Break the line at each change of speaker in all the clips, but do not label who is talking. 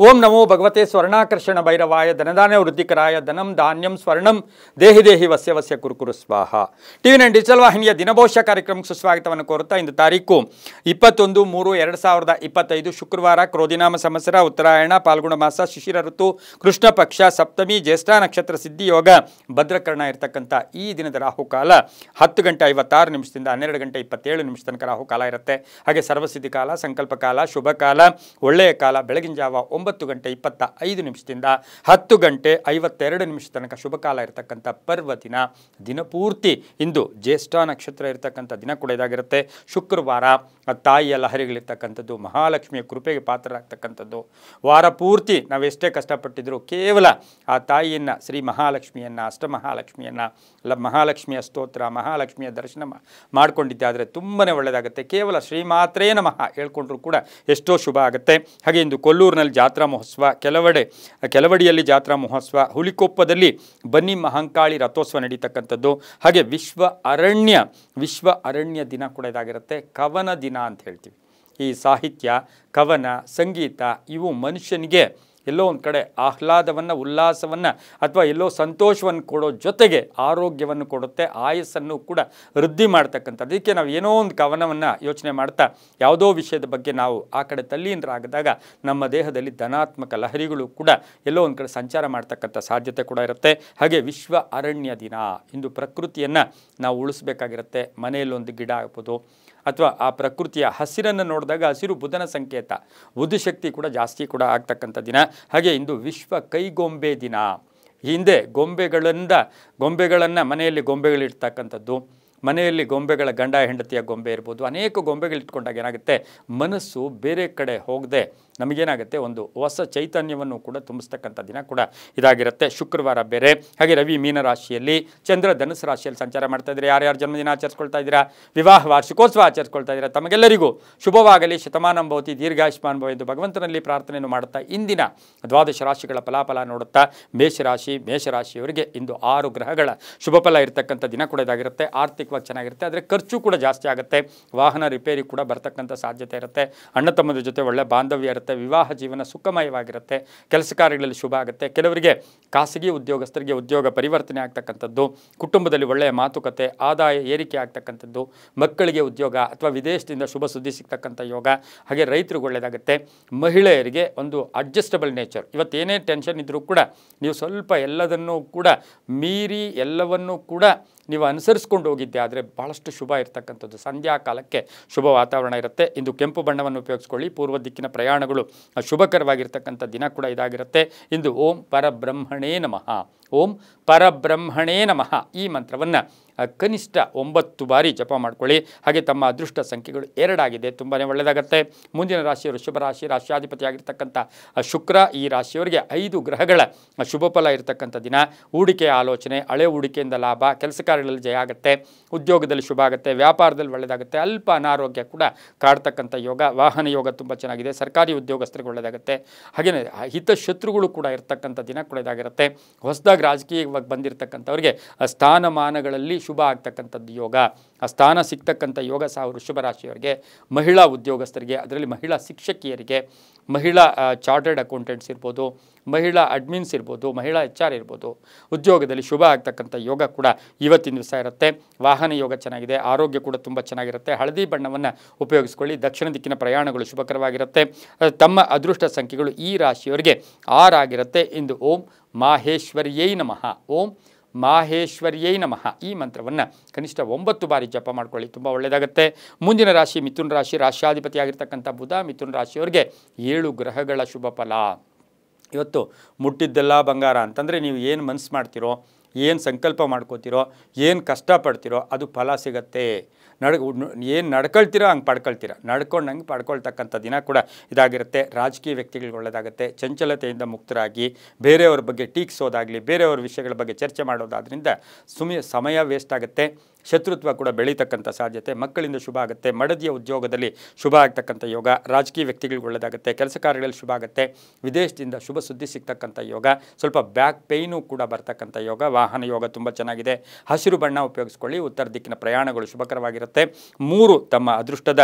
ಓಂ ನಮೋ ಭಗವತೆ ಸ್ವರ್ಣಾಕರ್ಷಣ ಭೈರವಾಯ ಧನದಾನ ವೃದ್ಧಿಕರಾಯ ಧನಂ ಧಾನ್ಯಂ ಸ್ವರ್ಣಂ ದೇಹಿ ದೇಹಿ ವಸ್ಯ ವಸ್ಯ ಕುರುಕುರು ಸ್ವಾಹ. ಟಿವಿ9 ಡಿಜಿಟಲ್ ವಾಹಿನಿಯ ದಿನಭವಿಷ್ಯ ಕಾರ್ಯಕ್ರಮಕ್ಕೆ ಸುಸ್ವಾಗತವನ್ನು ಕೋರುತ್ತಾ ಇಂದು ತಾರೀಕು 21-3-2025 ಶುಕ್ರವಾರ, ಕ್ರೋಧಿನಾಮ ಸಂವತ್ಸರ, ಉತ್ತರಾಯಣ, ಪಾಲ್ಗುಣ ಮಾಸ, ಶಿಶಿರ ಋತು, ಕೃಷ್ಣ ಪಕ್ಷ, ಸಪ್ತಮಿ, ಜ್ಯೇಷ್ಠ ನಕ್ಷತ್ರ, ಸಿದ್ಧಿಯೋಗ, ಭದ್ರಕರ್ಣ ಇರತಕ್ಕಂಥ ಈ ದಿನದ ರಾಹುಕಾಲ 10:56 12:27 ತನಕ ರಾಹುಕಾಲ ಇರುತ್ತೆ. ಹಾಗೆ ಸರ್ವಸಿದ್ಧಿ ಕಾಲ, ಸಂಕಲ್ಪ ಕಾಲ, ಶುಭ ಕಾಲ, ಒಳ್ಳೆಯ ಕಾಲ ಬೆಳಗಿನ ಜಾವ 9:25 10:52 ತನಕ ಶುಭ ಕಾಲ ಇರತಕ್ಕಂಥ ಪರ್ವ ದಿನ. ದಿನಪೂರ್ತಿ ಇಂದು ಜ್ಯೇಷ್ಠ ನಕ್ಷತ್ರ ಇರತಕ್ಕಂಥ ದಿನ ಕೂಡ ಇದಾಗಿರುತ್ತೆ. ಶುಕ್ರವಾರ ತಾಯಿಯ ಲಹರಿಗಳಿರ್ತಕ್ಕಂಥದ್ದು, ಮಹಾಲಕ್ಷ್ಮಿಯ ಕೃಪೆಗೆ ಪಾತ್ರರಾಗ್ತಕ್ಕಂಥದ್ದು. ವಾರ ಪೂರ್ತಿ ನಾವೆಷ್ಟೇ ಕಷ್ಟಪಟ್ಟಿದ್ರು ಕೇವಲ ಆ ತಾಯಿಯನ್ನು, ಶ್ರೀ ಮಹಾಲಕ್ಷ್ಮಿಯನ್ನು, ಅಷ್ಟಮಹಾಲಕ್ಷ್ಮಿಯನ್ನು, ಮಹಾಲಕ್ಷ್ಮಿಯ ಸ್ತೋತ್ರ, ಮಹಾಲಕ್ಷ್ಮಿಯ ದರ್ಶನ ಮಾಡಿಕೊಂಡಿದ್ದೆ ಆದರೆ ತುಂಬಾ ಒಳ್ಳೆಯದಾಗುತ್ತೆ. ಕೇವಲ ಶ್ರೀಮಾತ್ರೇ ನಮಃ ಹೇಳ್ಕೊಂಡ್ರೂ ಕೂಡ ಎಷ್ಟೋ ಶುಭ ಆಗುತ್ತೆ. ಹಾಗೆ ಇಂದು ಕೊಲ್ಲೂರಿನಲ್ಲಿ ಜಾತ್ರಾ ಮಹೋತ್ಸವ, ಕೆಲವಡಿಯಲ್ಲಿ ಜಾತ್ರಾ ಮಹೋತ್ಸವ, ಹುಲಿಕೊಪ್ಪದಲ್ಲಿ ಬನ್ನಿ ಮಹಂಕಾಳಿ ರಥೋತ್ಸವ ನಡೀತಕ್ಕಂಥದ್ದು. ಹಾಗೆ ವಿಶ್ವ ಅರಣ್ಯ ದಿನ ಕೂಡ ಇದಾಗಿರುತ್ತೆ. ಕವನ ದಿನ ಅಂತ ಹೇಳ್ತೀವಿ. ಈ ಸಾಹಿತ್ಯ, ಕವನ, ಸಂಗೀತ ಇವು ಮನುಷ್ಯನಿಗೆ ಎಲ್ಲೋ ಒಂದು ಕಡೆ ಆಹ್ಲಾದವನ್ನು, ಉಲ್ಲಾಸವನ್ನು ಅಥವಾ ಎಲ್ಲೋ ಸಂತೋಷವನ್ನು ಕೊಡೋ ಜೊತೆಗೆ ಆರೋಗ್ಯವನ್ನು ಕೊಡುತ್ತೆ, ಆಯಸ್ಸನ್ನು ಕೂಡ ವೃದ್ಧಿ ಮಾಡ್ತಕ್ಕಂಥದ್ದು. ಅದಕ್ಕೆ ನಾವು ಏನೋ ಒಂದು ಕವನವನ್ನು ಯೋಚನೆ ಮಾಡ್ತಾ ಯಾವುದೋ ವಿಷಯದ ಬಗ್ಗೆ ನಾವು ಆ ಕಡೆ ತಲ್ಲೀನರಾಗದಾಗ ನಮ್ಮ ದೇಹದಲ್ಲಿ ಧನಾತ್ಮಕ ಲಹರಿಗಳು ಕೂಡ ಎಲ್ಲೋ ಒಂದು ಕಡೆ ಸಂಚಾರ ಮಾಡ್ತಕ್ಕಂಥ ಸಾಧ್ಯತೆ ಕೂಡ ಇರುತ್ತೆ. ಹಾಗೆ ವಿಶ್ವ ಅರಣ್ಯ ದಿನ. ಇಂದು ಪ್ರಕೃತಿಯನ್ನು ನಾವು ಉಳಿಸ್ಬೇಕಾಗಿರುತ್ತೆ. ಮನೆಯಲ್ಲಿ ಒಂದು ಗಿಡ ಆಗ್ಬೋದು ಅಥವಾ ಆ ಪ್ರಕೃತಿಯ ಹಸಿರನ್ನು ನೋಡಿದಾಗ ಹಸಿರು ಬುಧನ ಸಂಕೇತ, ಬುದ್ಧಿಶಕ್ತಿ ಕೂಡ ಜಾಸ್ತಿ ಕೂಡ ಆಗ್ತಕ್ಕಂಥ ದಿನ. ಹಾಗೆ ಇಂದು ವಿಶ್ವ ಕೈಗೊಂಬೆ ದಿನ. ಹಿಂದೆ ಗೊಂಬೆಗಳನ್ನು ಮನೆಯಲ್ಲಿ ಗೊಂಬೆಗಳಿರ್ತಕ್ಕಂಥದ್ದು, ಮನೆಯಲ್ಲಿ ಗೊಂಬೆಗಳ ಗಂಡ ಹೆಂಡತಿಯ ಗೊಂಬೆ ಇರ್ಬೋದು, ಅನೇಕ ಗೊಂಬೆಗಳಿಟ್ಕೊಂಡಾಗ ಏನಾಗುತ್ತೆ, ಮನಸ್ಸು ಬೇರೆ ಕಡೆ ಹೋಗದೆ ನಮಗೇನಾಗುತ್ತೆ, ಒಂದು ಹೊಸ ಚೈತನ್ಯವನ್ನು ಕೂಡ ತುಂಬಿಸ್ತಕ್ಕಂಥ ದಿನ ಕೂಡ ಇದಾಗಿರುತ್ತೆ. ಶುಕ್ರವಾರ ಬೇರೆ. ಹಾಗೆ ರವಿ ಮೀನರಾಶಿಯಲ್ಲಿ, ಚಂದ್ರ ಧನುಸು ರಾಶಿಯಲ್ಲಿ ಸಂಚಾರ ಮಾಡ್ತಾ ಇದ್ದಾರೆ. ಯಾರ್ಯಾರು ಜನ್ಮದಿನ ಆಚರಿಸ್ಕೊಳ್ತಾ ಇದ್ದೀರಾ, ವಿವಾಹ ವಾರ್ಷಿಕೋತ್ಸವ ಆಚರಿಸ್ಕೊಳ್ತಾ ಇದ್ದೀರಾ, ತಮಗೆಲ್ಲರಿಗೂ ಶುಭವಾಗಲಿ, ಶತಮಾನಂ ಭವತಿ, ದೀರ್ಘಾಯುಷ್ಮಾನ್ ಭವ ಎಂದು ಭಗವಂತನಲ್ಲಿ ಪ್ರಾರ್ಥನೆಯನ್ನು ಮಾಡುತ್ತಾ ಇಂದಿನ ದ್ವಾದಶ ರಾಶಿಗಳ ಫಲಾಫಲ ನೋಡುತ್ತಾ ಮೇಷರಾಶಿಯವರಿಗೆ ಇಂದು 6 ಗ್ರಹಗಳ ಶುಭ ಫಲ ಇರತಕ್ಕಂಥ ದಿನ ಕೂಡ ಇದಾಗಿರುತ್ತೆ. ಆರ್ಥಿಕವಾಗಿ ಚೆನ್ನಾಗಿರುತ್ತೆ, ಆದರೆ ಖರ್ಚು ಕೂಡ ಜಾಸ್ತಿ ಆಗುತ್ತೆ. ವಾಹನ ರಿಪೇರಿ ಕೂಡ ಬರ್ತಕ್ಕಂಥ ಸಾಧ್ಯತೆ ಇರುತ್ತೆ. ಅಣ್ಣ ತಮ್ಮದ ಜೊತೆ ಒಳ್ಳೆ ಬಾಂಧವ್ಯ ಇರುತ್ತೆ. ವಿವಾಹ ಜೀವನ ಸುಖಮಯವಾಗಿರುತ್ತೆ. ಕೆಲಸ ಕಾರ್ಯಗಳಲ್ಲಿ ಶುಭ ಆಗುತ್ತೆ. ಕೆಲವರಿಗೆ ಖಾಸಗಿ ಉದ್ಯೋಗಸ್ಥರಿಗೆ ಉದ್ಯೋಗ ಪರಿವರ್ತನೆ ಆಗ್ತಕ್ಕಂಥದ್ದು, ಕುಟುಂಬದಲ್ಲಿ ಒಳ್ಳೆಯ ಮಾತುಕತೆ, ಆದಾಯ ಏರಿಕೆ ಆಗ್ತಕ್ಕಂಥದ್ದು, ಮಕ್ಕಳಿಗೆ ಉದ್ಯೋಗ ಅಥವಾ ವಿದೇಶದಿಂದ ಶುಭ ಸುದ್ದಿ ಸಿಗ್ತಕ್ಕಂಥ ಯೋಗ. ಹಾಗೆ ರೈತರಿಗೆ ಒಳ್ಳೆಯದಾಗುತ್ತೆ. ಮಹಿಳೆಯರಿಗೆ ಒಂದು ಅಡ್ಜಸ್ಟಬಲ್ ನೇಚರ್. ಇವತ್ತೇನೇ ಟೆನ್ಷನ್ ಇದ್ದರೂ ಕೂಡ ನೀವು ಸ್ವಲ್ಪ ಎಲ್ಲದನ್ನೂ ಕೂಡ ಮೀರಿ ಎಲ್ಲವನ್ನೂ ಕೂಡ ನೀವು ಅನುಸರಿಸ್ಕೊಂಡು ಹೋಗಿದ್ದೆ ಆದರೆ ಭಾಳಷ್ಟು ಶುಭ ಇರತಕ್ಕಂಥದ್ದು. ಸಂಧ್ಯಾ ಕಾಲಕ್ಕೆ ಶುಭ ವಾತಾವರಣ ಇರುತ್ತೆ. ಇಂದು ಕೆಂಪು ಬಣ್ಣವನ್ನು ಉಪಯೋಗಿಸ್ಕೊಳ್ಳಿ. ಪೂರ್ವ ದಿಕ್ಕಿನ ಪ್ರಯಾಣಗಳು ಶುಭಕರವಾಗಿರ್ತಕ್ಕಂಥ ದಿನ ಕೂಡ ಇದಾಗಿರುತ್ತೆ. ಇಂದು ಓಂ ಪರಬ್ರಹ್ಮಣೇ ನಮಃ ಈ ಮಂತ್ರವನ್ನು ಕನಿಷ್ಠ 9 ಬಾರಿ ಜಪ ಮಾಡ್ಕೊಳ್ಳಿ. ಹಾಗೆ ತಮ್ಮ ಅದೃಷ್ಟ ಸಂಖ್ಯೆಗಳು 2 ಆಗಿದೆ, ತುಂಬಾ ಒಳ್ಳೆಯದಾಗುತ್ತೆ. ಮುಂದಿನ ರಾಶಿ ವೃಷಭ ರಾಶಿ. ರಾಶ್ಯಾಧಿಪತಿಯಾಗಿರ್ತಕ್ಕಂಥ ಶುಕ್ರ ಈ ರಾಶಿಯವರಿಗೆ 5 ಗ್ರಹಗಳ ಶುಭ ಫಲ ಇರತಕ್ಕಂಥ ದಿನ. ಹೂಡಿಕೆಯ ಆಲೋಚನೆ, ಹಳೆ ಹೂಡಿಕೆಯಿಂದ ಲಾಭ, ಕೆಲಸ ಕಾರ್ಯಗಳಲ್ಲಿ ಜಯ ಆಗುತ್ತೆ, ಉದ್ಯೋಗದಲ್ಲಿ ಶುಭ ಆಗುತ್ತೆ, ವ್ಯಾಪಾರದಲ್ಲಿ ಒಳ್ಳೆಯದಾಗುತ್ತೆ. ಅಲ್ಪ ಅನಾರೋಗ್ಯ ಕೂಡ ಕಾಡ್ತಕ್ಕಂಥ ಯೋಗ. ವಾಹನ ಯೋಗ ತುಂಬ ಚೆನ್ನಾಗಿದೆ. ಸರ್ಕಾರಿ ಉದ್ಯೋಗಸ್ಥರಿಗೆ ಒಳ್ಳೆಯದಾಗುತ್ತೆ. ಹಾಗೆಯೇ ಹಿತಶತ್ರುಗಳು ಕೂಡ ಇರತಕ್ಕಂಥ ದಿನ ಕೂಡ ಇದಾಗಿರುತ್ತೆ. ಹೊಸದಾಗಿ ರಾಜಕೀಯವಾಗಿ ಬಂದಿರತಕ್ಕಂಥವ್ರಿಗೆ ಸ್ಥಾನಮಾನಗಳಲ್ಲಿ ಶುಭ ಆಗ್ತಕ್ಕಂಥದ್ದು ಯೋಗ. ಆ ಸ್ಥಾನ ಸಿಗ್ತಕ್ಕಂಥ ಯೋಗ ಸಹ ವೃಷಭ ರಾಶಿಯವರಿಗೆ. ಮಹಿಳಾ ಉದ್ಯೋಗಸ್ಥರಿಗೆ, ಅದರಲ್ಲಿ ಮಹಿಳಾ ಶಿಕ್ಷಕಿಯರಿಗೆ, ಮಹಿಳಾ ಚಾರ್ಟರ್ಡ್ ಅಕೌಂಟೆಂಟ್ಸ್ ಇರ್ಬೋದು, ಮಹಿಳಾ ಅಡ್ಮಿನ್ಸ್ ಇರ್ಬೋದು, ಮಹಿಳಾ HR ಇರ್ಬೋದು, ಉದ್ಯೋಗದಲ್ಲಿ ಶುಭ ಆಗ್ತಕ್ಕಂಥ ಯೋಗ ಕೂಡ ಇವತ್ತಿನ ದಿವಸ ಇರುತ್ತೆ. ವಾಹನ ಯೋಗ ಚೆನ್ನಾಗಿದೆ. ಆರೋಗ್ಯ ಕೂಡ ತುಂಬ ಚೆನ್ನಾಗಿರುತ್ತೆ. ಹಳದಿ ಬಣ್ಣವನ್ನು ಉಪಯೋಗಿಸ್ಕೊಳ್ಳಿ. ದಕ್ಷಿಣ ದಿಕ್ಕಿನ ಪ್ರಯಾಣಗಳು ಶುಭಕರವಾಗಿರುತ್ತೆ. ತಮ್ಮ ಅದೃಷ್ಟ ಸಂಖ್ಯೆಗಳು ಈ ರಾಶಿಯವರಿಗೆ 6 ಆಗಿರುತ್ತೆ. ಇಂದು ಓಂ ಮಾಹೇಶ್ವರ್ಯೈ ನಮಃ ಈ ಮಂತ್ರವನ್ನು ಕನಿಷ್ಠ 9 ಬಾರಿ ಜಪ ಮಾಡ್ಕೊಳ್ಳಿ, ತುಂಬ ಒಳ್ಳೆಯದಾಗುತ್ತೆ. ಮುಂದಿನ ರಾಶಿ ಮಿಥುನ ರಾಶಿ. ರಾಶ್ಯಾಧಿಪತಿಯಾಗಿರ್ತಕ್ಕಂಥ ಬುಧ ಮಿಥುನ ರಾಶಿಯವರಿಗೆ 7 ಗ್ರಹಗಳ ಶುಭ ಫಲ. ಇವತ್ತು ಮುಟ್ಟಿದ್ದೆಲ್ಲ ಬಂಗಾರ ಅಂತಂದರೆ ನೀವು ಏನು ಮನಸ್ಸು ಮಾಡ್ತೀರೋ, ಏನು ಸಂಕಲ್ಪ ಮಾಡ್ಕೋತೀರೋ, ಏನು ಕಷ್ಟಪಡ್ತೀರೋ ಅದು ಫಲ ಸಿಗತ್ತೆ. ಏನು ನಡ್ಕೊಳ್ತೀರೋ ಹಂಗೆ ಪಡ್ಕೊಳ್ತೀರ, ನಡ್ಕೊಂಡಂಗೆ ಪಡ್ಕೊಳ್ತಕ್ಕಂಥ ದಿನ ಕೂಡ ಇದಾಗಿರುತ್ತೆ. ರಾಜಕೀಯ ವ್ಯಕ್ತಿಗಳಿಗೆ ಒಳ್ಳೆಯದಾಗುತ್ತೆ. ಚಂಚಲತೆಯಿಂದ ಮುಕ್ತರಾಗಿ ಬೇರೆಯವ್ರ ಬಗ್ಗೆ ಟೀಕಿಸೋದಾಗಲಿ, ಬೇರೆಯವ್ರ ವಿಷಯಗಳ ಬಗ್ಗೆ ಚರ್ಚೆ ಮಾಡೋದಾದ್ರಿಂದ ಸಮಯ ವೇಸ್ಟ್ ಆಗುತ್ತೆ. ಶತ್ರುತ್ವ ಕೂಡ ಬೆಳೀತಕ್ಕಂಥ ಸಾಧ್ಯತೆ. ಮಕ್ಕಳಿಂದ ಶುಭ ಆಗುತ್ತೆ. ಮಡದಿಯ ಉದ್ಯೋಗದಲ್ಲಿ ಶುಭ ಆಗ್ತಕ್ಕಂಥ ಯೋಗ. ರಾಜಕೀಯ ವ್ಯಕ್ತಿಗಳಿಗೆ ಒಳ್ಳೆಯದಾಗುತ್ತೆ. ಕೆಲಸ ಕಾರ್ಯಗಳಲ್ಲಿ ಶುಭ ಆಗುತ್ತೆ. ವಿದೇಶದಿಂದ ಶುಭ ಸುದ್ದಿ ಸಿಗ್ತಕ್ಕಂಥ ಯೋಗ. ಸ್ವಲ್ಪ ಬ್ಯಾಕ್ ಪೇಯ್ನು ಕೂಡ ಬರ್ತಕ್ಕಂಥ ಯೋಗ. ವಾಹನ ಯೋಗ ತುಂಬ ಚೆನ್ನಾಗಿದೆ. ಹಸಿರು ಬಣ್ಣ ಉಪಯೋಗಿಸ್ಕೊಳ್ಳಿ. ಉತ್ತರ ದಿಕ್ಕಿನ ಪ್ರಯಾಣಗಳು ಶುಭಕರವಾಗಿರುತ್ತೆ. 3 ತಮ್ಮ ಅದೃಷ್ಟದ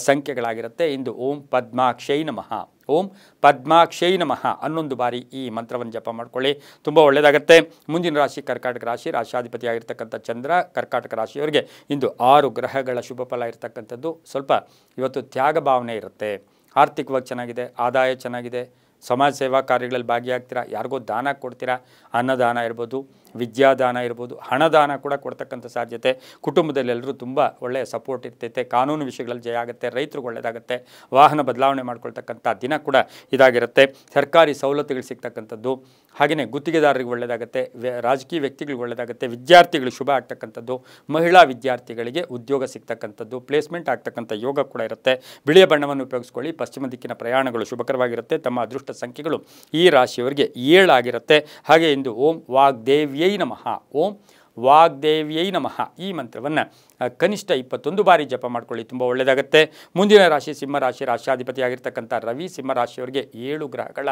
ಸಂಖ್ಯೆಗಳಾಗಿರುತ್ತೆ. ಇಂದು ಓಂ ಪದ್ಮಾಕ್ಷೈ ನಮಃ ಓಂ ಪದ್ಮಾಕ್ಷೈ ನಮಃ 11 ಬಾರಿ ಈ ಮಂತ್ರವನ್ನು ಜಪ ಮಾಡ್ಕೊಳ್ಳಿ, ತುಂಬ ಒಳ್ಳೆಯದಾಗುತ್ತೆ. ಮುಂದಿನ ರಾಶಿ ಕರ್ಕಾಟಕ ರಾಶಿ, ರಾಶಾಧಿಪತಿ ಆಗಿರ್ತಕ್ಕಂಥ ಚಂದ್ರ. ಕರ್ಕಾಟಕ ರಾಶಿಯವರಿಗೆ ಇಂದು 6 ಗ್ರಹಗಳ ಶುಭ ಫಲ ಇರತಕ್ಕಂಥದ್ದು. ಸ್ವಲ್ಪ ಇವತ್ತು ತ್ಯಾಗ ಭಾವನೆ ಇರುತ್ತೆ. ಆರ್ಥಿಕವಾಗಿ ಚೆನ್ನಾಗಿದೆ, ಆದಾಯ ಚೆನ್ನಾಗಿದೆ, ಸಮಾಜ ಸೇವಾ ಕಾರ್ಯಗಳಲ್ಲಿ ಭಾಗಿಯಾಗ್ತೀರಾ, ಯಾರಿಗೋ ದಾನ ಕೊಡ್ತೀರಾ, ಅನ್ನದಾನ ಇರ್ಬೋದು, ವಿದ್ಯಾದಾನ ಇರ್ಬೋದು, ಹಣದಾನ ಕೂಡ ಕೊಡ್ತಕ್ಕಂಥ ಸಾಧ್ಯತೆ. ಕುಟುಂಬದಲ್ಲಿ ಎಲ್ಲರೂ ತುಂಬ ಒಳ್ಳೆಯ ಸಪೋರ್ಟ್ ಇರ್ತೈತೆ. ಕಾನೂನು ವಿಷಯಗಳಲ್ಲಿ ಜಯ ಆಗುತ್ತೆ, ರೈತರಿಗೆ ಒಳ್ಳೆಯದಾಗುತ್ತೆ, ವಾಹನ ಬದಲಾವಣೆ ಮಾಡ್ಕೊಳ್ತಕ್ಕಂಥ ದಿನ ಕೂಡ ಇದಾಗಿರುತ್ತೆ. ಸರ್ಕಾರಿ ಸವಲತ್ತುಗಳು ಸಿಗ್ತಕ್ಕಂಥದ್ದು, ಹಾಗೆಯೇ ಗುತ್ತಿಗೆದಾರರಿಗೆ ಒಳ್ಳೆಯದಾಗುತ್ತೆ, ರಾಜಕೀಯ ವ್ಯಕ್ತಿಗಳಿಗೆ ಒಳ್ಳೆಯದಾಗುತ್ತೆ, ವಿದ್ಯಾರ್ಥಿಗಳಿಗೆ ಶುಭ ಆಗ್ತಕ್ಕಂಥದ್ದು, ಮಹಿಳಾ ವಿದ್ಯಾರ್ಥಿಗಳಿಗೆ ಉದ್ಯೋಗ ಸಿಗ್ತಕ್ಕಂಥದ್ದು, ಪ್ಲೇಸ್ಮೆಂಟ್ ಆಗ್ತಕ್ಕಂಥ ಯೋಗ ಕೂಡ ಇರುತ್ತೆ. ಬಿಳಿಯ ಬಣ್ಣವನ್ನು ಉಪಯೋಗಿಸ್ಕೊಳ್ಳಿ. ಪಶ್ಚಿಮ ದಿಕ್ಕಿನ ಪ್ರಯಾಣಗಳು ಶುಭಕರವಾಗಿರುತ್ತೆ. ತಮ್ಮ ಅದೃಷ್ಟ ಸಂಖ್ಯೆಗಳು ಈ ರಾಶಿಯವರಿಗೆ 7 ಆಗಿರುತ್ತೆ. ಹಾಗೆ ಇಂದು ಓಂ ವಾಗ್ದೇವ್ಯೈ ನಮಃ, ಓಂ ವಾಗ್ದೇವ್ಯೈ ನಮಃ ಈ ಮಂತ್ರವನ್ನು ಕನಿಷ್ಠ 21 ಬಾರಿ ಜಪ ಮಾಡ್ಕೊಳ್ಳಿ, ತುಂಬ ಒಳ್ಳೆಯದಾಗುತ್ತೆ. ಮುಂದಿನ ರಾಶಿ ಸಿಂಹರಾಶಿ, ರಾಶಾಧಿಪತಿ ಆಗಿರ್ತಕ್ಕಂಥ ರವಿ. ಸಿಂಹರಾಶಿಯವರಿಗೆ 7 ಗ್ರಹಗಳ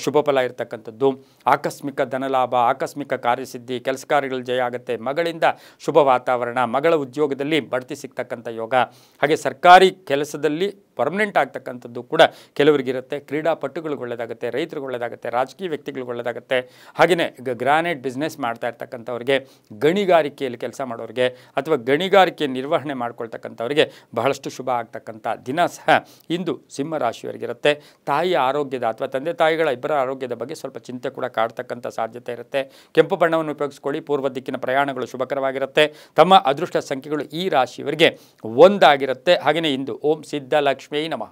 ಶುಭ ಫಲ ಇರತಕ್ಕಂಥದ್ದು. ಆಕಸ್ಮಿಕ ಧನಲಾಭ, ಆಕಸ್ಮಿಕ ಕಾರ್ಯಸಿದ್ಧಿ, ಕೆಲಸ ಕಾರ್ಯಗಳು ಜಯ ಆಗುತ್ತೆ, ಮಗಳಿಂದ ಶುಭ ವಾತಾವರಣ, ಮಗಳ ಉದ್ಯೋಗದಲ್ಲಿ ಬಡ್ತಿ ಸಿಗ್ತಕ್ಕಂಥ ಯೋಗ, ಹಾಗೆ ಸರ್ಕಾರಿ ಕೆಲಸದಲ್ಲಿ ಪರ್ಮನೆಂಟ್ ಆಗ್ತಕ್ಕಂಥದ್ದು ಕೂಡ ಕೆಲವರಿಗಿರುತ್ತೆ. ಕ್ರೀಡಾಪಟುಗಳಿಗೆ ಒಳ್ಳೆಯದಾಗುತ್ತೆ, ರೈತರಿಗೆ ಒಳ್ಳೆಯದಾಗುತ್ತೆ, ರಾಜಕೀಯ ವ್ಯಕ್ತಿಗಳಿಗೆ ಒಳ್ಳೆಯದಾಗುತ್ತೆ. ಹಾಗೆಯೇ ಗ್ರಾನೈಟ್ ಬಿಸ್ನೆಸ್ ಮಾಡ್ತಾ ಇರ್ತಕ್ಕಂಥವ್ರಿಗೆ, ಗಣಿಗಾರಿಕೆಯಲ್ಲಿ ಕೆಲಸ ಮಾಡೋರಿಗೆ ಅಥವಾ ಗಣಿಗಾರಿಕೆ ನಿರ್ವಹಣೆ ಮಾಡ್ಕೊಳ್ತಕ್ಕಂಥವ್ರಿಗೆ ಬಹಳಷ್ಟು ಶುಭ ಆಗ್ತಕ್ಕಂಥ ದಿನ ಸಹ ಇಂದು ಸಿಂಹರಾಶಿಯವರಿಗಿರುತ್ತೆ. ತಾಯಿಯ ಆರೋಗ್ಯದ ಅಥವಾ ತಂದೆ ತಾಯಿಗಳ ಇಬ್ಬರ ಆರೋಗ್ಯದ ಬಗ್ಗೆ ಸ್ವಲ್ಪ ಚಿಂತೆ ಕೂಡ ಕಾಡ್ತಕ್ಕಂಥ ಸಾಧ್ಯತೆ ಇರುತ್ತೆ. ಕೆಂಪು ಬಣ್ಣವನ್ನು ಉಪಯೋಗಿಸ್ಕೊಳ್ಳಿ. ಪೂರ್ವ ದಿಕ್ಕಿನ ಪ್ರಯಾಣಗಳು ಶುಭಕರವಾಗಿರುತ್ತೆ. ತಮ್ಮ ಅದೃಷ್ಟ ಸಂಖ್ಯೆಗಳು ಈ ರಾಶಿಯವರಿಗೆ 1 ಆಗಿರುತ್ತೆ. ಹಾಗೆಯೇ ಇಂದು ಓಂ ಸಿದ್ಧಲಕ್ಷ್ಮೀ ನಮಃ,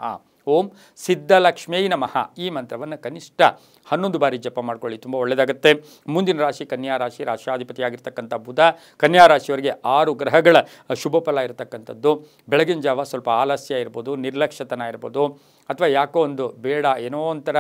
ಓಂ ಸಿದ್ಧಲಕ್ಷ್ಮೀ ನಮಃ ಈ ಮಂತ್ರವನ್ನು ಕನಿಷ್ಠ 11 ಬಾರಿ ಜಪ ಮಾಡ್ಕೊಳ್ಳಿ, ತುಂಬ ಒಳ್ಳೆಯದಾಗುತ್ತೆ. ಮುಂದಿನ ರಾಶಿ ಕನ್ಯಾ ರಾಶಿ, ರಾಶಾಧಿಪತಿಯಾಗಿರ್ತಕ್ಕಂಥ ಬುಧ. ಕನ್ಯಾ ರಾಶಿಯವರಿಗೆ 6 ಗ್ರಹಗಳ ಶುಭ ಫಲ ಇರತಕ್ಕಂಥದ್ದು. ಬೆಳಗಿನ ಜಾವ ಸ್ವಲ್ಪ ಆಲಸ್ಯ ಇರ್ಬೋದು, ನಿರ್ಲಕ್ಷ್ಯತನ ಇರ್ಬೋದು, ಅಥವಾ ಯಾಕೋ ಒಂದು ಬೇಡ ಏನೋ ಒಂಥರ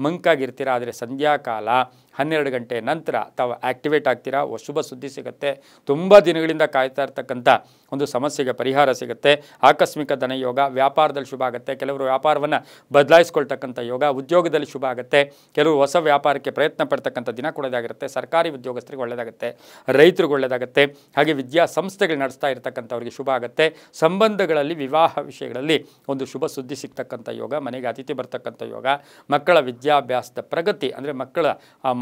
ಮಂಕಾಗಿರ್ತೀರ. ಆದರೆ ಸಂಧ್ಯಾಕಾಲ 12 ಗಂಟೆ ನಂತರ ತಾವು ಆ್ಯಕ್ಟಿವೇಟ್ ಆಗ್ತೀರಾ, ಶುಭ ಸುದ್ದಿ ಸಿಗುತ್ತೆ. ತುಂಬ ದಿನಗಳಿಂದ ಕಾಯ್ತಾ ಇರ್ತಕ್ಕಂಥ ಒಂದು ಸಮಸ್ಯೆಗೆ ಪರಿಹಾರ ಸಿಗುತ್ತೆ. ಆಕಸ್ಮಿಕ ಧನಯೋಗ, ವ್ಯಾಪಾರದಲ್ಲಿ ಶುಭ ಆಗುತ್ತೆ. ಕೆಲವರು ವ್ಯಾಪಾರವನ್ನು ಬದಲಾಯಿಸ್ಕೊಳ್ತಕ್ಕಂಥ ಯೋಗ, ಉದ್ಯೋಗದಲ್ಲಿ ಶುಭ ಆಗುತ್ತೆ. ಕೆಲವರು ಹೊಸ ವ್ಯಾಪಾರಕ್ಕೆ ಪ್ರಯತ್ನ ಪಡ್ತಕ್ಕಂಥ ದಿನ ಕೂಡ ಇದಾಗಿರುತ್ತೆ. ಸರ್ಕಾರಿ ಉದ್ಯೋಗಸ್ಥರಿಗೆ ಒಳ್ಳೆಯದಾಗುತ್ತೆ, ರೈತರಿಗೆ ಒಳ್ಳೆಯದಾಗುತ್ತೆ. ಹಾಗೆ ವಿದ್ಯಾಸಂಸ್ಥೆಗಳು ನಡೆಸ್ತಾ ಇರ್ತಕ್ಕಂಥವ್ರಿಗೆ ಶುಭ ಆಗುತ್ತೆ. ಸಂಬಂಧಗಳಲ್ಲಿ, ವಿವಾಹ ವಿಷಯಗಳಲ್ಲಿ ಒಂದು ಶುಭ ಸುದ್ದಿ ಸಿಗ್ತಕ್ಕಂಥ ಯೋಗ, ಮನೆಗೆ ಅತಿಥಿ ಬರ್ತಕ್ಕಂಥ ಯೋಗ, ಮಕ್ಕಳ ವಿದ್ಯಾಭ್ಯಾಸದ ಪ್ರಗತಿ ಅಂದರೆ ಮಕ್ಕಳ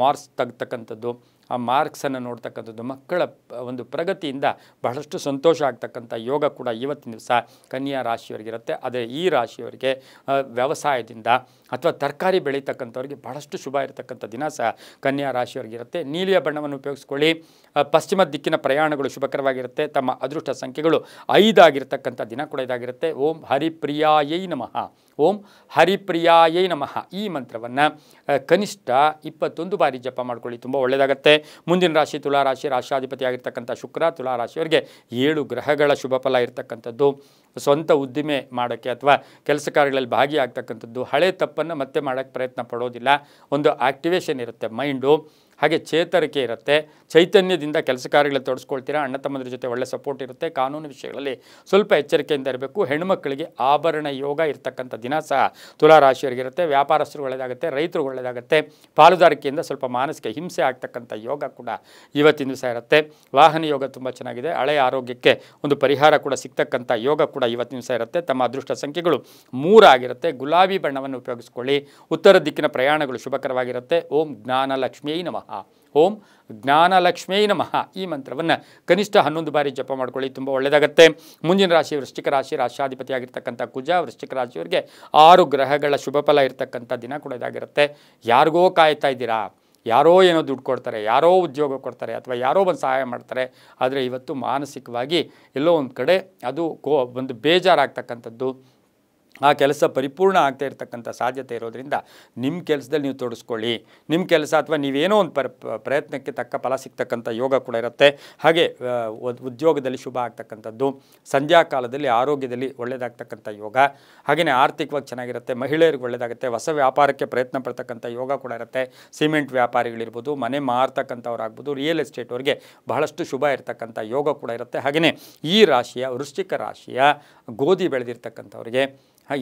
ಮಾರ್ಕ್ಸ್ ತೆಗ್ತಕ್ಕಂಥದ್ದು, ಆ ಮಾರ್ಕ್ಸನ್ನು ನೋಡ್ತಕ್ಕಂಥದ್ದು, ಮಕ್ಕಳ ಒಂದು ಪ್ರಗತಿಯಿಂದ ಬಹಳಷ್ಟು ಸಂತೋಷ ಆಗ್ತಕ್ಕಂಥ ಯೋಗ ಕೂಡ ಇವತ್ತಿನ ದಿವಸ ಕನ್ಯಾ ರಾಶಿಯವರಿಗಿರುತ್ತೆ. ಆದರೆ ಈ ರಾಶಿಯವರಿಗೆ ವ್ಯವಸಾಯದಿಂದ ಅಥವಾ ತರಕಾರಿ ಬೆಳೀತಕ್ಕಂಥವ್ರಿಗೆ ಬಹಳಷ್ಟು ಶುಭ ಇರತಕ್ಕಂಥ ದಿನ ಸಹ ಕನ್ಯಾ ರಾಶಿಯವರಿಗಿರುತ್ತೆ. ನೀಲಿಯ ಬಣ್ಣವನ್ನು ಉಪಯೋಗಿಸ್ಕೊಳ್ಳಿ. ಪಶ್ಚಿಮ ದಿಕ್ಕಿನ ಪ್ರಯಾಣಗಳು ಶುಭಕರವಾಗಿರುತ್ತೆ. ತಮ್ಮ ಅದೃಷ್ಟ ಸಂಖ್ಯೆಗಳು 5 ಆಗಿರ್ತಕ್ಕಂಥ ದಿನ ಕೂಡ ಇದಾಗಿರುತ್ತೆ. ಓಂ ಹರಿಪ್ರಿಯಾಯೈ ನಮಃ, ಓಂ ಹರಿಪ್ರಿಯಾಯೈ ನಮಃ ಈ ಮಂತ್ರವನ್ನು ಕನಿಷ್ಠ 21 ಬಾರಿ ಜಪ ಮಾಡ್ಕೊಳ್ಳಿ, ತುಂಬ ಒಳ್ಳೆಯದಾಗುತ್ತೆ. ಮುಂದಿನ ರಾಶಿ ತುಲಾರಾಶಿ, ರಾಶಾಧಿಪತಿ ಆಗಿರ್ತಕ್ಕಂಥ ಶುಕ್ರ. ತುಲಾರಾಶಿಯವರಿಗೆ 7 ಗ್ರಹಗಳ ಶುಭ ಫಲ ಇರತಕ್ಕಂಥದ್ದು. ಸ್ವಂತ ಉದ್ದಿಮೆ ಮಾಡೋಕ್ಕೆ ಅಥವಾ ಕೆಲಸ ಕಾರ್ಯಗಳಲ್ಲಿ ಭಾಗಿಯಾಗ್ತಕ್ಕಂಥದ್ದು, ಹಳೆ ತಪ್ಪನ್ನು ಮತ್ತೆ ಮಾಡೋಕ್ಕೆ ಪ್ರಯತ್ನ ಪಡೋದಿಲ್ಲ. ಒಂದು ಆ್ಯಕ್ಟಿವೇಶನ್ ಇರುತ್ತೆ ಮೈಂಡು, ಹಾಗೆ ಚೇತರಿಕೆ ಇರುತ್ತೆ. ಚೈತನ್ಯದಿಂದ ಕೆಲಸ ಕಾರ್ಯಗಳಲ್ಲಿ ತೊಡಸ್ಕೊಳ್ತೀರಾ. ಅಣ್ಣ ತಮ್ಮದ್ರ ಜೊತೆ ಒಳ್ಳೆ ಸಪೋರ್ಟ್ ಇರುತ್ತೆ. ಕಾನೂನು ವಿಷಯಗಳಲ್ಲಿ ಸ್ವಲ್ಪ ಎಚ್ಚರಿಕೆಯಿಂದ ಇರಬೇಕು. ಹೆಣ್ಣುಮಕ್ಕಳಿಗೆ ಆಭರಣ ಯೋಗ ಇರ್ತಕ್ಕಂಥ ದಿನ ಸಹ ತುಲಾರಾಶಿಯವರಿಗಿರುತ್ತೆ. ವ್ಯಾಪಾರಸ್ಥರು ಒಳ್ಳೆಯದಾಗುತ್ತೆ, ರೈತರು ಒಳ್ಳೆಯದಾಗುತ್ತೆ. ಪಾಲುದಾರಿಕೆಯಿಂದ ಸ್ವಲ್ಪ ಮಾನಸಿಕ ಹಿಂಸೆ ಆಗ್ತಕ್ಕಂಥ ಯೋಗ ಕೂಡ ಇವತ್ತಿನ ದಿವಸ ಇರುತ್ತೆ. ವಾಹನ ಯೋಗ ತುಂಬ ಚೆನ್ನಾಗಿದೆ. ಹಳೆಯ ಆರೋಗ್ಯಕ್ಕೆ ಒಂದು ಪರಿಹಾರ ಕೂಡ ಸಿಗ್ತಕ್ಕಂಥ ಯೋಗ ಕೂಡ ಇವತ್ತಿನ ದಿವಸ ಇರುತ್ತೆ. ತಮ್ಮ ಅದೃಷ್ಟ ಸಂಖ್ಯೆಗಳು 3 ಆಗಿರುತ್ತೆ. ಗುಲಾಬಿ ಬಣ್ಣವನ್ನು ಉಪಯೋಗಿಸ್ಕೊಳ್ಳಿ. ಉತ್ತರ ದಿಕ್ಕಿನ ಪ್ರಯಾಣಗಳು ಶುಭಕರವಾಗಿರುತ್ತೆ. ಓಂ ಜ್ಞಾನಲಕ್ಷ್ಮೀ ನಮಃ, ಓಂ ಜ್ಞಾನಲಕ್ಷ್ಮೀ ನಮಃ ಈ ಮಂತ್ರವನ್ನು ಕನಿಷ್ಠ 11 ಬಾರಿ ಜಪ ಮಾಡ್ಕೊಳ್ಳಿ, ತುಂಬ ಒಳ್ಳೆಯದಾಗುತ್ತೆ. ಮುಂದಿನ ರಾಶಿ ವೃಶ್ಚಿಕ ರಾಶಿ, ರಾಶಾಧಿಪತಿಯಾಗಿರ್ತಕ್ಕಂಥ ಕುಜ. ವೃಶ್ಚಿಕ ರಾಶಿಯವರಿಗೆ 6 ಗ್ರಹಗಳ ಶುಭ ಫಲ ಇರತಕ್ಕಂಥ ದಿನ ಕೂಡ ಇದಾಗಿರುತ್ತೆ. ಯಾರಿಗೋ ಕಾಯ್ತಾ ಇದ್ದೀರಾ, ಯಾರೋ ಏನೋ ದುಡ್ಡು ಕೊಡ್ತಾರೆ, ಯಾರೋ ಉದ್ಯೋಗ ಕೊಡ್ತಾರೆ, ಅಥವಾ ಯಾರೋ ಬಂದು ಸಹಾಯ ಮಾಡ್ತಾರೆ. ಆದರೆ ಇವತ್ತು ಮಾನಸಿಕವಾಗಿ ಎಲ್ಲೋ ಒಂದು ಕಡೆ ಅದು ಒಂದು ಬೇಜಾರಾಗ್ತಕ್ಕಂಥದ್ದು, ಆ ಕೆಲಸ ಪರಿಪೂರ್ಣ ಆಗ್ತಾ ಇರತಕ್ಕಂಥ ಸಾಧ್ಯತೆ ಇರೋದ್ರಿಂದ ನಿಮ್ಮ ಕೆಲಸದಲ್ಲಿ ನೀವು ತೊಡಸ್ಕೊಳ್ಳಿ. ನಿಮ್ಮ ಕೆಲಸ ಅಥವಾ ನೀವೇನೋ ಒಂದು ಪ್ರಯತ್ನಕ್ಕೆ ತಕ್ಕ ಫಲ ಸಿಗ್ತಕ್ಕಂಥ ಯೋಗ ಕೂಡ ಇರುತ್ತೆ. ಹಾಗೆ ಉದ್ಯೋಗದಲ್ಲಿ ಶುಭ ಆಗ್ತಕ್ಕಂಥದ್ದು, ಸಂಧ್ಯಾಕಾಲದಲ್ಲಿ ಆರೋಗ್ಯದಲ್ಲಿ ಒಳ್ಳೆಯದಾಗ್ತಕ್ಕಂಥ ಯೋಗ, ಹಾಗೆಯೇ ಆರ್ಥಿಕವಾಗಿ ಚೆನ್ನಾಗಿರುತ್ತೆ. ಮಹಿಳೆಯರಿಗೆ ಒಳ್ಳೆಯದಾಗುತ್ತೆ. ಹೊಸ ವ್ಯಾಪಾರಕ್ಕೆ ಪ್ರಯತ್ನ ಪಡ್ತಕ್ಕಂಥ ಯೋಗ ಕೂಡ ಇರುತ್ತೆ. ಸಿಮೆಂಟ್ ವ್ಯಾಪಾರಿಗಳಿರ್ಬೋದು, ಮನೆ ಮಾರ್ತಕ್ಕಂಥವ್ರಾಗ್ಬೋದು, ರಿಯಲ್ ಎಸ್ಟೇಟ್ವರಿಗೆ ಬಹಳಷ್ಟು ಶುಭ ಇರತಕ್ಕಂಥ ಯೋಗ ಕೂಡ ಇರುತ್ತೆ. ಹಾಗೆಯೇ ಈ ರಾಶಿಯ ವೃಶ್ಚಿಕ ರಾಶಿಯ ಗೋಧಿ ಬೆಳೆದಿರ್ತಕ್ಕಂಥವ್ರಿಗೆ,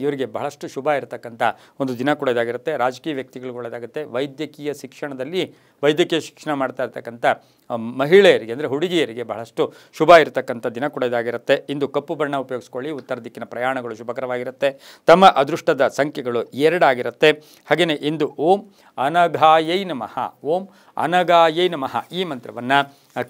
ಇವರಿಗೆ ಬಹಳಷ್ಟು ಶುಭ ಇರತಕ್ಕಂಥ ಒಂದು ದಿನ ಕೂಡ ಇದಾಗಿರುತ್ತೆ. ರಾಜಕೀಯ ವ್ಯಕ್ತಿಗಳಿಗೆ ಒಳ್ಳೆಯದಾಗುತ್ತೆ. ವೈದ್ಯಕೀಯ ಶಿಕ್ಷಣದಲ್ಲಿ ವೈದ್ಯಕೀಯ ಶಿಕ್ಷಣ ಮಾಡ್ತಾ ಇರ್ತಕ್ಕಂಥ ಮಹಿಳೆಯರಿಗೆ ಅಂದರೆ ಹುಡುಗಿಯರಿಗೆ ಬಹಳಷ್ಟು ಶುಭ ಇರತಕ್ಕಂಥ ದಿನ ಕೂಡ ಇದಾಗಿರುತ್ತೆ. ಇಂದು ಕಪ್ಪು ಬಣ್ಣ ಉಪಯೋಗಿಸ್ಕೊಳ್ಳಿ. ಉತ್ತರ ದಿಕ್ಕಿನ ಪ್ರಯಾಣಗಳು ಶುಭಕರವಾಗಿರುತ್ತೆ. ತಮ್ಮ ಅದೃಷ್ಟದ ಸಂಖ್ಯೆಗಳು 2 ಆಗಿರುತ್ತೆ. ಹಾಗೆಯೇ ಇಂದು ಓಂ ಅನಘಾಯೈ ನಮಃ, ಓಂ ಅನಘಾಯೈ ನಮಃ ಈ ಮಂತ್ರವನ್ನು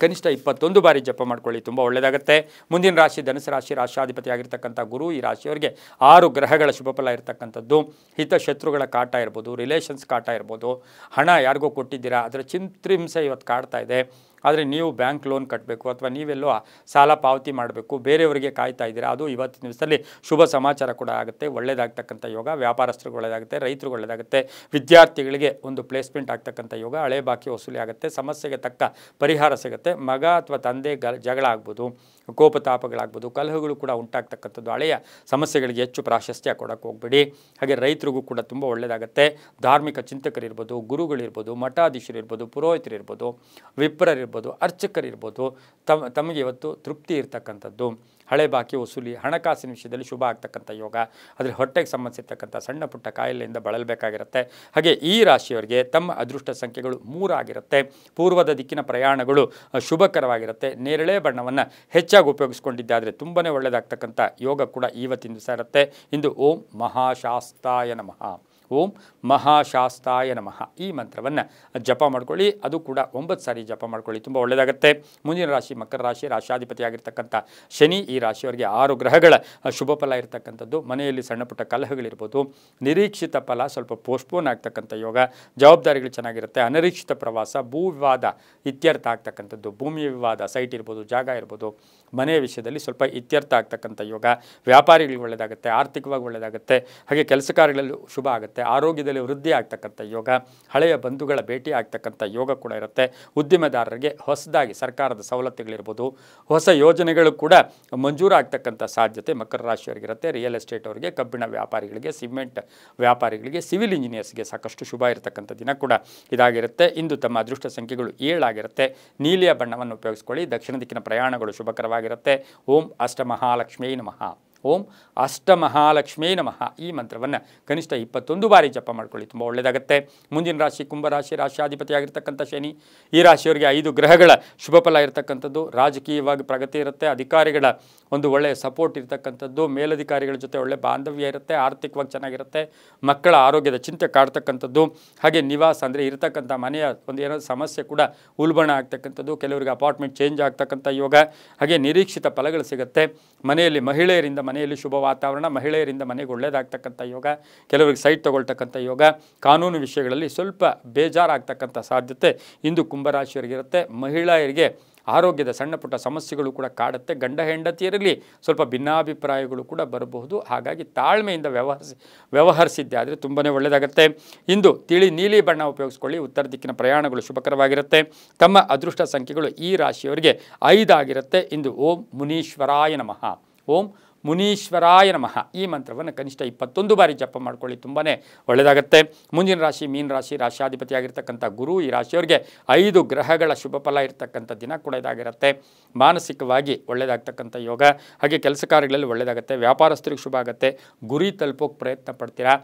ಕನಿಷ್ಠ 21 ಬಾರಿ ಜಪ ಮಾಡ್ಕೊಳ್ಳಿ, ತುಂಬ ಒಳ್ಳೆಯದಾಗುತ್ತೆ. ಮುಂದಿನ ರಾಶಿ ಧನುಸು ರಾಶಿ, ರಾಶಾಧಿಪತಿ ಆಗಿರ್ತಕ್ಕಂಥ ಗುರು. ಈ ರಾಶಿಯವರಿಗೆ 6 ಗ್ರಹಗಳ ಶುಭಫಲ ಇರತಕ್ಕಂಥದ್ದು. ಹಿತಶತ್ರುಗಳ ಕಾಟ ಇರ್ಬೋದು, ರಿಲೇಷನ್ಸ್ ಕಾಟ ಇರ್ಬೋದು, ಹಣ ಯಾರಿಗೋ ಕೊಟ್ಟಿದ್ದೀರಾ ಅದರ ಚಿಂತ್ರಿಂಸೆ ಇವತ್ತು ಕಾಡ್ತಾ ಇದೆ. ಆದರೆ ನೀವು ಬ್ಯಾಂಕ್ ಲೋನ್ ಕಟ್ಟಬೇಕು ಅಥವಾ ನೀವೆಲ್ಲೋ ಸಾಲ ಪಾವತಿ ಮಾಡಬೇಕು, ಬೇರೆಯವರಿಗೆ ಕಾಯ್ತಾ ಇದ್ದೀರಾ, ಅದು ಇವತ್ತಿನ ದಿವಸದಲ್ಲಿ ಶುಭ ಸಮಾಚಾರ ಕೂಡ ಆಗುತ್ತೆ. ಒಳ್ಳೆಯದಾಗ್ತಕ್ಕಂಥ ಯೋಗ. ವ್ಯಾಪಾರಸ್ಥರಿಗೆ ಒಳ್ಳೆಯದಾಗುತ್ತೆ, ರೈತರಿಗೆ ಒಳ್ಳೆಯದಾಗುತ್ತೆ, ವಿದ್ಯಾರ್ಥಿಗಳಿಗೆ ಒಂದು ಪ್ಲೇಸ್ಮೆಂಟ್ ಆಗ್ತಕ್ಕಂಥ ಯೋಗ. ಹಳೆ ಬಾಕಿ ವಸೂಲಿ ಆಗುತ್ತೆ, ಸಮಸ್ಯೆಗೆ ತಕ್ಕ ಪರಿಹಾರ ಸಿಗುತ್ತೆ. ಮಗ ಅಥವಾ ತಂದೆ ಜಗಳ ಆಗ್ಬೋದು, ಕೋಪತಾಪಗಳಾಗ್ಬೋದು, ಕಲಹಗಳು ಕೂಡ ಉಂಟಾಗ್ತಕ್ಕಂಥದ್ದು. ಹಳೆಯ ಸಮಸ್ಯೆಗಳಿಗೆ ಹೆಚ್ಚು ಪ್ರಾಶಸ್ತ್ಯ ಕೊಡೋಕ್ಕೆ ಹೋಗ್ಬೇಡಿ. ಹಾಗೆ ರೈತರಿಗೂ ಕೂಡ ತುಂಬ ಒಳ್ಳೆಯದಾಗುತ್ತೆ. ಧಾರ್ಮಿಕ ಚಿಂತಕರಿರ್ಬೋದು, ಗುರುಗಳಿರ್ಬೋದು, ಮಠಾಧೀಶರಿರ್ಬೋದು, ಪುರೋಹಿತರಿರ್ಬೋದು, ವಿಪ್ರರಿರ್ಬೋದು, ಅರ್ಚಕರಿರ್ಬೋದು, ತಮಗೆ ಇವತ್ತು ತೃಪ್ತಿ ಇರ್ತಕ್ಕಂಥದ್ದು. ಹಳೆ ಬಾಕಿ ವಸೂಲಿ, ಹಣಕಾಸಿನ ವಿಷಯದಲ್ಲಿ ಶುಭ ಆಗ್ತಕ್ಕಂಥ ಯೋಗ. ಆದರೆ ಹೊಟ್ಟೆಗೆ ಸಂಬಂಧಿಸಿರ್ತಕ್ಕಂಥ ಸಣ್ಣ ಪುಟ್ಟ ಕಾಯಿಲೆಯಿಂದ ಬಳಲಬೇಕಾಗಿರುತ್ತೆ. ಹಾಗೆ ಈ ರಾಶಿಯವರಿಗೆ ತಮ್ಮ ಅದೃಷ್ಟ ಸಂಖ್ಯೆಗಳು 3 ಆಗಿರುತ್ತೆ. ಪೂರ್ವದ ದಿಕ್ಕಿನ ಪ್ರಯಾಣಗಳು ಶುಭಕರವಾಗಿರುತ್ತೆ. ನೇರಳೆ ಬಣ್ಣವನ್ನು ಹೆಚ್ಚಾಗಿ ಉಪಯೋಗಿಸ್ಕೊಂಡಿದ್ದಾದರೆ ತುಂಬಾ ಒಳ್ಳೆಯದಾಗ್ತಕ್ಕಂಥ ಯೋಗ ಕೂಡ ಇವತ್ತಿನ ದಿವಸ ಇರುತ್ತೆ. ಇಂದು ಓಂ ಮಹಾಶಾಸ್ತಾಯ ನಮಃ, ಓಂ ಮಹಾಶಾಸ್ತಾಯ ನಮಃ ಈ ಮಂತ್ರವನ್ನು ಜಪ ಮಾಡ್ಕೊಳ್ಳಿ. ಅದು ಕೂಡ 9 ಸಾರಿ ಜಪ ಮಾಡ್ಕೊಳ್ಳಿ, ತುಂಬ ಒಳ್ಳೆಯದಾಗುತ್ತೆ. ಮುಂದಿನ ರಾಶಿ ಮಕರ ರಾಶಿ, ರಾಶಾಧಿಪತಿ ಆಗಿರ್ತಕ್ಕಂಥ ಶನಿ. ಈ ರಾಶಿಯವರಿಗೆ 6 ಗ್ರಹಗಳ ಶುಭ ಫಲ ಇರತಕ್ಕಂಥದ್ದು. ಮನೆಯಲ್ಲಿ ಸಣ್ಣ ಪುಟ್ಟ ಕಲಹಗಳಿರ್ಬೋದು, ನಿರೀಕ್ಷಿತ ಫಲ ಸ್ವಲ್ಪ ಪೋಸ್ಟ್ಪೋನ್ ಆಗ್ತಕ್ಕಂಥ ಯೋಗ. ಜವಾಬ್ದಾರಿಗಳು ಚೆನ್ನಾಗಿರುತ್ತೆ. ಅನಿರೀಕ್ಷಿತ ಪ್ರವಾಸ, ಭೂ ವಿವಾದ ಇತ್ಯರ್ಥ ಆಗ್ತಕ್ಕಂಥದ್ದು. ಭೂಮಿ ವಿವಾದ, ಸೈಟ್ ಇರ್ಬೋದು, ಜಾಗ ಇರ್ಬೋದು, ಮನೆಯ ವಿಷಯದಲ್ಲಿ ಸ್ವಲ್ಪ ಇತ್ಯರ್ಥ ಆಗ್ತಕ್ಕಂಥ ಯೋಗ. ವ್ಯಾಪಾರಿಗಳಿಗೆ ಒಳ್ಳೆಯದಾಗುತ್ತೆ, ಆರ್ಥಿಕವಾಗಿ ಒಳ್ಳೆಯದಾಗುತ್ತೆ. ಹಾಗೆ ಕೆಲಸ ಕಾರ್ಯಗಳಲ್ಲೂ ಶುಭ ಆಗುತ್ತೆ. ಆರೋಗ್ಯದಲ್ಲಿ ವೃದ್ಧಿ ಆಗ್ತಕ್ಕಂಥ ಯೋಗ. ಹಳೆಯ ಬಂಧುಗಳ ಭೇಟಿ ಆಗ್ತಕ್ಕಂಥ ಯೋಗ ಕೂಡ ಇರುತ್ತೆ. ಉದ್ಯಮದಾರರಿಗೆ ಹೊಸದಾಗಿ ಸರ್ಕಾರದ ಸವಲತ್ತುಗಳಿರ್ಬೋದು, ಹೊಸ ಯೋಜನೆಗಳು ಕೂಡ ಮಂಜೂರಾಗ್ತಕ್ಕಂಥ ಸಾಧ್ಯತೆ ಮಕರ ರಾಶಿಯವರಿಗಿರುತ್ತೆ. ರಿಯಲ್ ಎಸ್ಟೇಟ್ ಅವರಿಗೆ, ಕಬ್ಬಿಣ ವ್ಯಾಪಾರಿಗಳಿಗೆ, ಸಿಮೆಂಟ್ ವ್ಯಾಪಾರಿಗಳಿಗೆ, ಸಿವಿಲ್ ಇಂಜಿನಿಯರ್ಸ್ಗೆ ಸಾಕಷ್ಟು ಶುಭ ಇರತಕ್ಕಂಥ ದಿನ ಕೂಡ ಇದಾಗಿರುತ್ತೆ. ಇಂದು ತಮ್ಮ ಅದೃಷ್ಟ ಸಂಖ್ಯೆಗಳು 7 ಆಗಿರುತ್ತೆ. ನೀಲಿಯ ಬಣ್ಣವನ್ನು ಉಪಯೋಗಿಸ್ಕೊಳ್ಳಿ. ದಕ್ಷಿಣ ದಿಕ್ಕಿನ ಪ್ರಯಾಣಗಳು ಶುಭಕರವಾಗಿರುತ್ತೆ. ಓಂ ಅಷ್ಟಮಹಾಲಕ್ಷ್ಮೀ ನಮಃ, ಓಂ ಅಷ್ಟಮಹಾಲಕ್ಷ್ಮೀ ನಮಃ ಈ ಮಂತ್ರವನ್ನು ಕನಿಷ್ಠ 21 ಬಾರಿ ಜಪ ಮಾಡ್ಕೊಳ್ಳಿ, ತುಂಬ ಒಳ್ಳೆಯದಾಗುತ್ತೆ. ಮುಂದಿನ ರಾಶಿ ಕುಂಭರಾಶಿ, ರಾಶಿಯಾಧಿಪತಿ ಆಗಿರ್ತಕ್ಕಂಥ ಶನಿ. ಈ ರಾಶಿಯವರಿಗೆ 5 ಗ್ರಹಗಳ ಶುಭ ಫಲ ಇರತಕ್ಕಂಥದ್ದು. ರಾಜಕೀಯವಾಗಿ ಪ್ರಗತಿ ಇರುತ್ತೆ. ಅಧಿಕಾರಿಗಳ ಒಂದು ಒಳ್ಳೆಯ ಸಪೋರ್ಟ್ ಇರತಕ್ಕಂಥದ್ದು. ಮೇಲಧಿಕಾರಿಗಳ ಜೊತೆ ಒಳ್ಳೆಯ ಬಾಂಧವ್ಯ ಇರುತ್ತೆ. ಆರ್ಥಿಕವಾಗಿ ಚೆನ್ನಾಗಿರುತ್ತೆ. ಮಕ್ಕಳ ಆರೋಗ್ಯದ ಚಿಂತೆ ಕಾಡ್ತಕ್ಕಂಥದ್ದು. ಹಾಗೆ ನಿವಾಸ ಅಂದರೆ ಇರತಕ್ಕಂಥ ಮನೆಯ ಒಂದು ಏನಾದರೂ ಸಮಸ್ಯೆ ಕೂಡ ಉಲ್ಬಣ ಆಗ್ತಕ್ಕಂಥದ್ದು. ಕೆಲವರಿಗೆ ಅಪಾರ್ಟ್ಮೆಂಟ್ ಚೇಂಜ್ ಆಗ್ತಕ್ಕಂಥ ಯೋಗ. ಹಾಗೆ ನಿರೀಕ್ಷಿತ ಫಲಗಳು ಸಿಗುತ್ತೆ. ಮನೆಯಲ್ಲಿ ಮಹಿಳೆಯರಿಂದ ಮನೆಯಲ್ಲಿ ಶುಭ ವಾತಾವರಣ, ಮಹಿಳೆಯರಿಂದ ಮನೆಗೆ ಒಳ್ಳೆಯದಾಗ್ತಕ್ಕಂಥ ಯೋಗ. ಕೆಲವರಿಗೆ ಸೈಟ್ ತಗೊಳ್ತಕ್ಕಂಥ ಯೋಗ. ಕಾನೂನು ವಿಷಯಗಳಲ್ಲಿ ಸ್ವಲ್ಪ ಬೇಜಾರಾಗ್ತಕ್ಕಂಥ ಸಾಧ್ಯತೆ ಇಂದು ಕುಂಭರಾಶಿಯವರಿಗಿರುತ್ತೆ. ಮಹಿಳೆಯರಿಗೆ ಆರೋಗ್ಯದ ಸಣ್ಣ ಪುಟ್ಟ ಸಮಸ್ಯೆಗಳು ಕೂಡ ಕಾಡುತ್ತೆ. ಗಂಡ ಹೆಂಡತಿಯರಲ್ಲಿ ಸ್ವಲ್ಪ ಭಿನ್ನಾಭಿಪ್ರಾಯಗಳು ಕೂಡ ಬರಬಹುದು. ಹಾಗಾಗಿ ತಾಳ್ಮೆಯಿಂದ ವ್ಯವಹರಿಸಿದ್ದೆ ಆದರೆ ತುಂಬಾ ಒಳ್ಳೆಯದಾಗುತ್ತೆ. ಇಂದು ತಿಳಿ ನೀಲಿ ಬಣ್ಣ ಉಪಯೋಗಿಸ್ಕೊಳ್ಳಿ. ಉತ್ತರ ದಿಕ್ಕಿನ ಪ್ರಯಾಣಗಳು ಶುಭಕರವಾಗಿರುತ್ತೆ. ತಮ್ಮ ಅದೃಷ್ಟ ಸಂಖ್ಯೆಗಳು ಈ ರಾಶಿಯವರಿಗೆ 5 ಆಗಿರುತ್ತೆ. ಇಂದು ಓಂ ಮುನೀಶ್ವರಾಯ ನಮಃ, ಓಂ ಮುನೀಶ್ವರಾಯ ನಮಃ ಈ ಮಂತ್ರವನ್ನು ಕನಿಷ್ಠ 21 ಬಾರಿ ಜಪ ಮಾಡ್ಕೊಳ್ಳಿ, ತುಂಬಾ ಒಳ್ಳೆಯದಾಗುತ್ತೆ. ಮುಂದಿನ ರಾಶಿ ಮೀನ ರಾಶಿ, ರಾಶಿಯಾಧಿಪತಿ ಆಗಿರ್ತಕ್ಕಂಥ ಗುರು. ಈ ರಾಶಿಯವರಿಗೆ 5 ಗ್ರಹಗಳ ಶುಭ ಫಲ ಇರ್ತಕ್ಕಂಥ ದಿನ ಕೂಡ ಇದಾಗಿರುತ್ತೆ. ಮಾನಸಿಕವಾಗಿ ಒಳ್ಳೆಯದಾಗ್ತಕ್ಕಂಥ ಯೋಗ. ಹಾಗೆ ಕೆಲಸ ಕಾರ್ಯಗಳಲ್ಲಿ ಒಳ್ಳೆಯದಾಗುತ್ತೆ. ವ್ಯಾಪಾರಸ್ಥರಿಗೆ ಶುಭ ಆಗುತ್ತೆ. ಗುರಿ ತಲುಪೋಕೆ ಪ್ರಯತ್ನ ಪಡ್ತೀರಾ.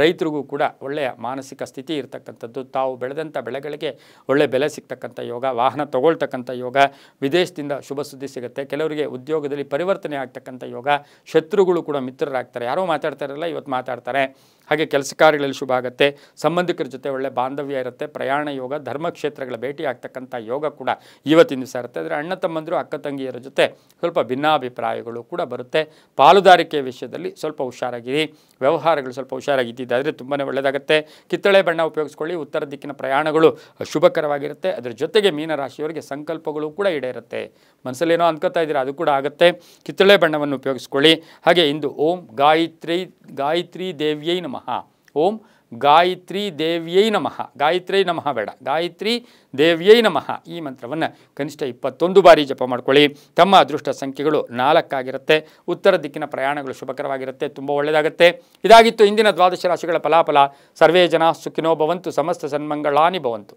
ರೈತರಿಗೂ ಕೂಡ ಒಳ್ಳೆಯ ಮಾನಸಿಕ ಸ್ಥಿತಿ ಇರತಕ್ಕಂಥದ್ದು. ತಾವು ಬೆಳೆದಂಥ ಬೆಳೆಗಳಿಗೆ ಒಳ್ಳೆಯ ಬೆಲೆ ಸಿಗ್ತಕ್ಕಂಥ ಯೋಗ. ವಾಹನ ತಗೊಳ್ತಕ್ಕಂಥ ಯೋಗ. ವಿದೇಶದಿಂದ ಶುಭ ಸುದ್ದಿ ಸಿಗುತ್ತೆ. ಕೆಲವರಿಗೆ ಉದ್ಯೋಗದಲ್ಲಿ ಪರಿವರ್ತನೆ ಆಗ್ತಕ್ಕಂಥ ಯೋಗ. ಶತ್ರುಗಳು ಕೂಡ ಮಿತ್ರರಾಗ್ತಾರೆ. ಯಾರೋ ಮಾತಾಡ್ತಾರಲ್ಲ ಇವತ್ತು ಮಾತಾಡ್ತಾರೆ. ಹಾಗೆ ಕೆಲಸ ಕಾರ್ಯಗಳಲ್ಲಿ ಶುಭ ಆಗುತ್ತೆ. ಸಂಬಂಧಿಕರ ಜೊತೆ ಒಳ್ಳೆ ಬಾಂಧವ್ಯ ಇರುತ್ತೆ. ಪ್ರಯಾಣ ಯೋಗ, ಧರ್ಮಕ್ಷೇತ್ರಗಳ ಭೇಟಿ ಆಗ್ತಕ್ಕಂಥ ಯೋಗ ಕೂಡ ಇವತ್ತಿನ ದಿವಸ ಇರುತ್ತೆ. ಅಂದರೆ ಅಣ್ಣ ತಮ್ಮಂದರು ಅಕ್ಕ ತಂಗಿಯರ ಜೊತೆ ಸ್ವಲ್ಪ ಭಿನ್ನಾಭಿಪ್ರಾಯಗಳು ಕೂಡ ಬರುತ್ತೆ. ಪಾಲುದಾರಿಕೆ ವಿಷಯದಲ್ಲಿ ಸ್ವಲ್ಪ ಹುಷಾರಾಗಿರಿ. ವ್ಯವಹಾರಗಳು ಸ್ವಲ್ಪ ಹುಷಾರಾಗಿದ್ದಿದ್ದಾದರೆ ತುಂಬಾ ಒಳ್ಳೆಯದಾಗುತ್ತೆ. ಕಿತ್ತಳೆ ಬಣ್ಣ ಉಪಯೋಗಿಸ್ಕೊಳ್ಳಿ. ಉತ್ತರ ದಿಕ್ಕಿನ ಪ್ರಯಾಣಗಳು ಶುಭಕರವಾಗಿರುತ್ತೆ. ಅದರ ಜೊತೆಗೆ ಮೀನರಾಶಿಯವರಿಗೆ ಸಂಕಲ್ಪಗಳು ಕೂಡ ಈಡೇರುತ್ತೆ. ಮನಸ್ಸಲ್ಲೇನೋ ಅನ್ಕೋತಾ ಇದ್ದೀರಾ, ಅದು ಕೂಡ ಆಗುತ್ತೆ. ಕಿತ್ತಳೆ ಬಣ್ಣವನ್ನು ಉಪಯೋಗಿಸ್ಕೊಳ್ಳಿ. ಹಾಗೆ ಇಂದು ಓಂ ಗಾಯತ್ರಿ ದೇವಿಯೈ ನಮಃ, ಓಂ ಗಾಯತ್ರಿ ದೇವಿಯೈ ನಮಃ, ಗಾಯತ್ರಿ ನಮಃ ಬೇಡ, ಗಾಯತ್ರಿ ದೇವಿಯೈ ನಮಃ ಈ ಮಂತ್ರವನ್ನು ಕನಿಷ್ಠ 21 ಬಾರಿ ಜಪ ಮಾಡ್ಕೊಳ್ಳಿ. ತಮ್ಮ ಅದೃಷ್ಟ ಸಂಖ್ಯೆಗಳು 4 ಆಗಿರುತ್ತೆ. ಉತ್ತರ ದಿಕ್ಕಿನ ಪ್ರಯಾಣಗಳು ಶುಭಕರವಾಗಿರುತ್ತೆ, ತುಂಬ ಒಳ್ಳೆಯದಾಗುತ್ತೆ. ಇದಾಗಿತ್ತು ಇಂದಿನ ದ್ವಾದಶ ರಾಶಿಗಳ ಫಲಾಫಲ. ಸರ್ವೇ ಜನ ಸುಖಿನೋ ಭವಂತು, ಸಮಸ್ತ ಸನ್ಮಂಗಳಾನಿ ಭವಂತು.